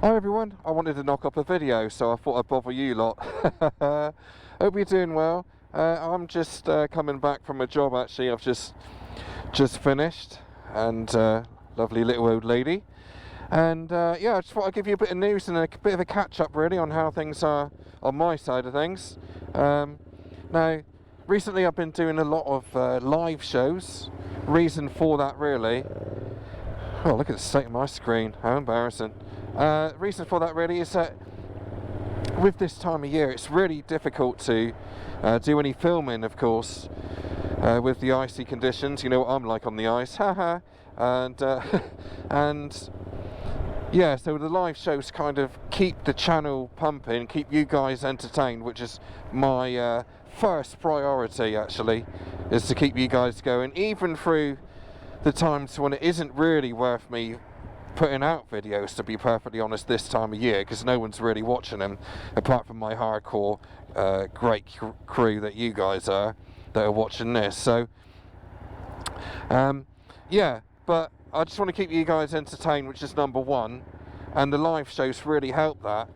Hi everyone, I wanted to knock up a video, so I thought I'd bother you lot. Hope you're doing well. I'm just coming back from a job actually. I've just finished, and lovely little old lady. And yeah, I just thought I'd give you a bit of news and a bit of a catch up really on how things are on my side of things. Now, recently I've been doing a lot of live shows. Reason for that really, oh look at the state of my screen, how embarrassing. Reason for that really is that with this time of year it's really difficult to do any filming, of course, with the icy conditions. You know what I'm like on the ice, haha. And and yeah, so the live shows kind of keep the channel pumping, keep you guys entertained, which is my first priority actually, is to keep you guys going, even through the times when it isn't really worth me putting out videos, to be perfectly honest, this time of year, because no one's really watching them apart from my hardcore great crew that you guys are that are watching this. So yeah, but I just want to keep you guys entertained, which is number one, and the live shows really help that.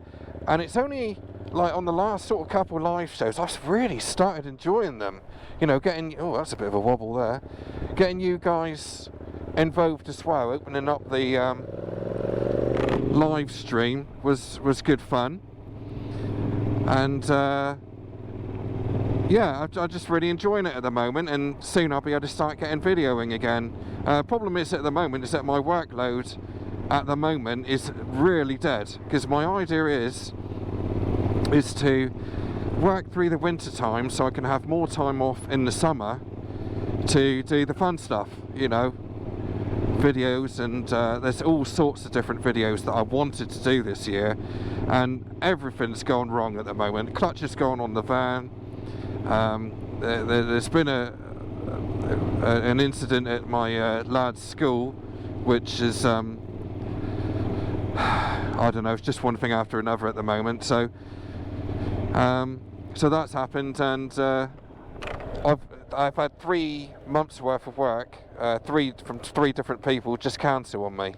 And it's only like on the last sort of couple live shows I've really started enjoying them, you know, getting, oh that's a bit of a wobble there, getting you guys involved as well. Opening up the live stream was good fun, and yeah, I'm just really enjoying it at the moment, and soon I'll be able to start getting videoing again. Problem is at the moment is that my workload at the moment is really dead, because my idea is to work through the winter time so I can have more time off in the summer to do the fun stuff, you know, videos, and there's all sorts of different videos that I wanted to do this year, and everything's gone wrong at the moment. Clutch has gone on the van. There's been an incident at my lad's school, which is I don't know, it's just one thing after another at the moment. So so that's happened, and I've had 3 months worth of work, from three different people just cancel on me,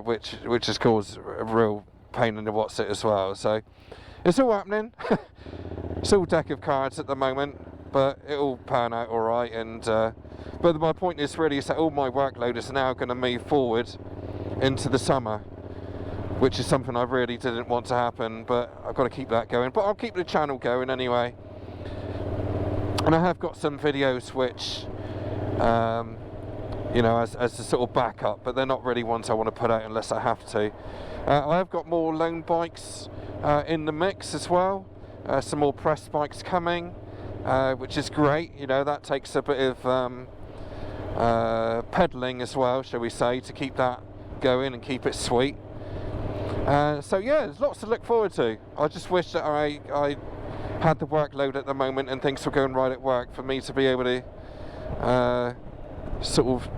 which has caused a real pain in the what's it as well. So it's all happening. It's all deck of cards at the moment, but it'll pan out all right. And but my point is really is that all my workload is now going to move forward into the summer, which is something I really didn't want to happen, but I've got to keep that going. But I'll keep the channel going anyway. And I have got some videos which, you know, as a sort of backup, but they're not really ones I want to put out unless I have to. I have got more loan bikes in the mix as well. Some more press bikes coming, which is great. You know, that takes a bit of pedaling as well, shall we say, to keep that going and keep it sweet. So yeah, there's lots to look forward to. I just wish that I had the workload at the moment and things were going right at work for me to be able to sort of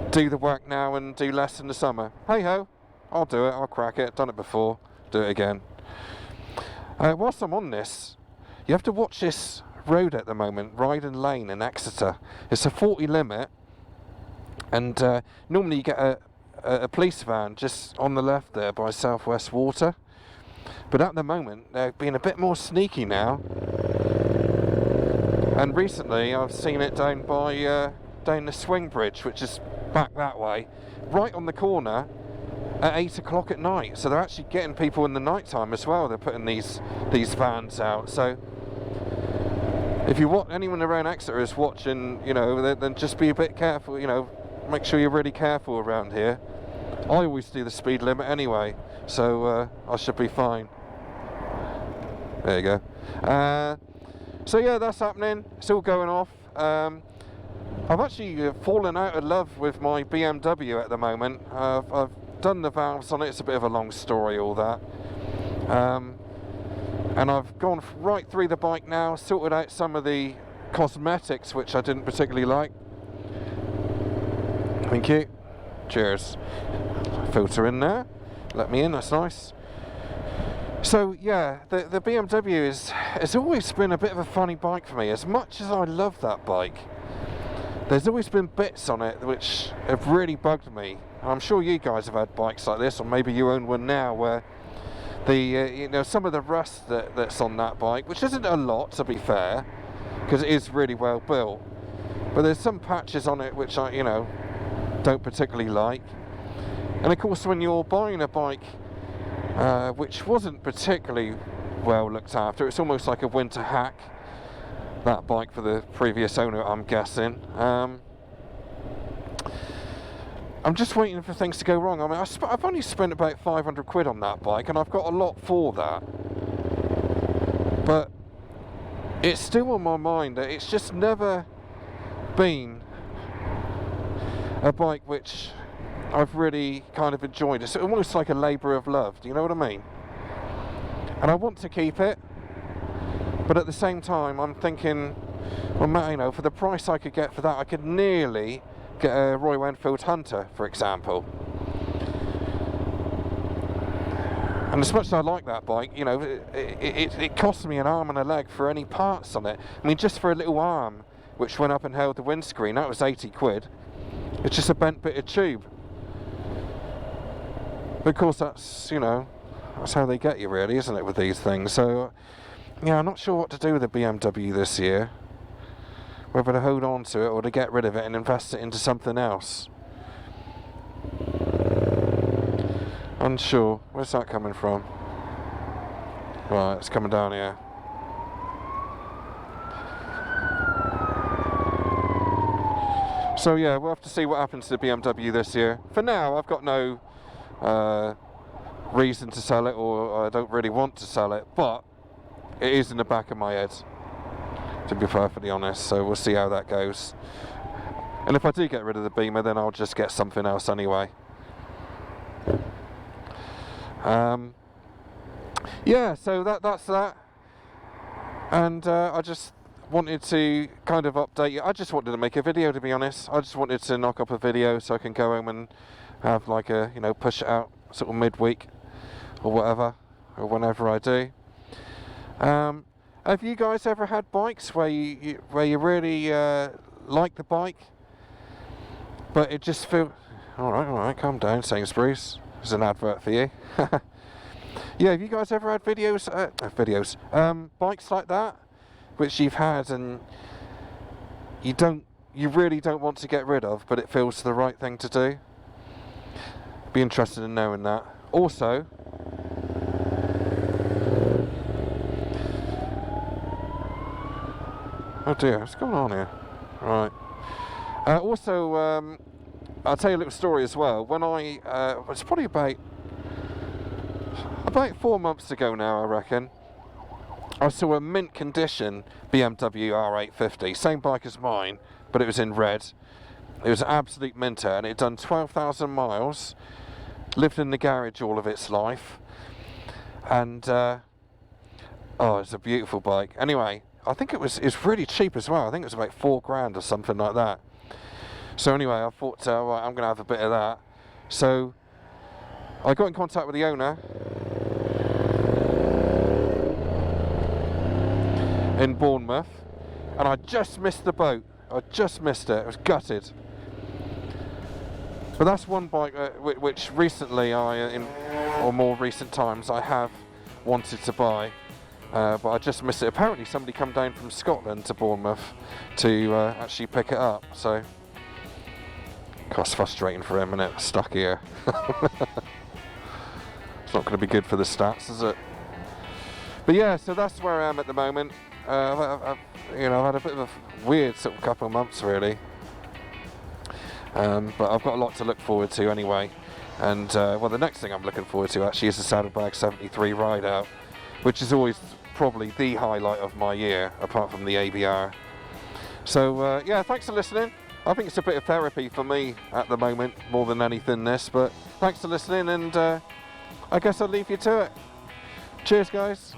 do the work now and do less in the summer. Hey ho, I'll do it, I'll crack it, done it before, do it again. Whilst I'm on this, you have to watch this road at the moment, Ryden Lane in Exeter. It's a 40 limit, and normally you get a police van just on the left there by Southwest Water. But at the moment, they're being a bit more sneaky now. And recently, I've seen it down by down the swing bridge, which is back that way, right on the corner at 8 o'clock at night. So they're actually getting people in the night time as well. They're putting these vans out. So if you want anyone around Exeter is watching, you know, then just be a bit careful. You know, make sure you're really careful around here. I always do the speed limit anyway, so I should be fine. There you go. So yeah, that's happening. It's all going off. I've actually fallen out of love with my BMW at the moment. I've done the valves on it. It's a bit of a long story, all that. And I've gone right through the bike now, sorted out some of the cosmetics which I didn't particularly like. Thank you. Cheers. Filter in there. Let me in, that's nice. So yeah, the BMW has always been a bit of a funny bike for me. As much as I love that bike, there's always been bits on it which have really bugged me. I'm sure you guys have had bikes like this, or maybe you own one now, where the you know, some of the rust that's on that bike, which isn't a lot to be fair, because it is really well built, but there's some patches on it which I, you know, don't particularly like. And of course, when you're buying a bike which wasn't particularly well looked after, it's almost like a winter hack, that bike for the previous owner, I'm guessing. I'm just waiting for things to go wrong. I mean, I've only spent about 500 quid on that bike, and I've got a lot for that. But it's still on my mind that it's just never been a bike which I've really kind of enjoyed. It's almost like a labour of love, do you know what I mean? And I want to keep it, but at the same time I'm thinking, well, you know, for the price I could get for that, I could nearly get a Royal Enfield Hunter, for example. And as much as I like that bike, you know, it cost me an arm and a leg for any parts on it. I mean, just for a little arm which went up and held the windscreen, that was 80 quid. It's just a bent bit of tube. But of course, that's, you know, that's how they get you, really, isn't it, with these things? So yeah, I'm not sure what to do with the BMW this year, whether to hold on to it or to get rid of it and invest it into something else. Unsure. Where's that coming from? Right, it's coming down here. So yeah, we'll have to see what happens to the BMW this year. For now, I've got no reason to sell it, or I don't really want to sell it, but it is in the back of my head, to be perfectly honest, so we'll see how that goes. And if I do get rid of the Beamer, then I'll just get something else anyway. Yeah, so that's that. And I just wanted to kind of update you. I just wanted to make a video, to be honest. I just wanted to knock up a video so I can go home and have like a, you know, push it out sort of midweek or whatever, or whenever I do. Have you guys ever had bikes where you really like the bike, but it just feels... all right, calm down, Sainsbury's. There's an advert for you. Yeah, have you guys ever had bikes like that, which you've had and you really don't want to get rid of, but it feels the right thing to do? Be interested in knowing that. Also, oh dear, what's going on here? Right. Also, I'll tell you a little story as well. When I it's probably about 4 months ago now, I reckon, I saw a mint condition BMW R850, same bike as mine, but it was in red. It was an absolute minter, and it had done 12,000 miles, lived in the garage all of its life, and oh, it's a beautiful bike. Anyway, I think it's really cheap as well. I think it was about 4 grand or something like that. So anyway, I thought, right, I'm going to have a bit of that. So I got in contact with the owner in Bournemouth, and I just missed the boat. I just missed it. I was gutted. But that's one bike which recently or more recent times, I have wanted to buy, but I just missed it. Apparently somebody come down from Scotland to Bournemouth to actually pick it up, so it's frustrating for him, isn't it? Stuck here. It's not going to be good for the stats, is it? But yeah, so that's where I am at the moment. I've had a bit of a weird sort of couple of months, really. But I've got a lot to look forward to anyway. And well, the next thing I'm looking forward to actually is the Saddlebag 73 ride out, which is always probably the highlight of my year, apart from the ABR. So yeah, thanks for listening. I think it's a bit of therapy for me at the moment, more than anything this, but thanks for listening, and I guess I'll leave you to it. Cheers, guys.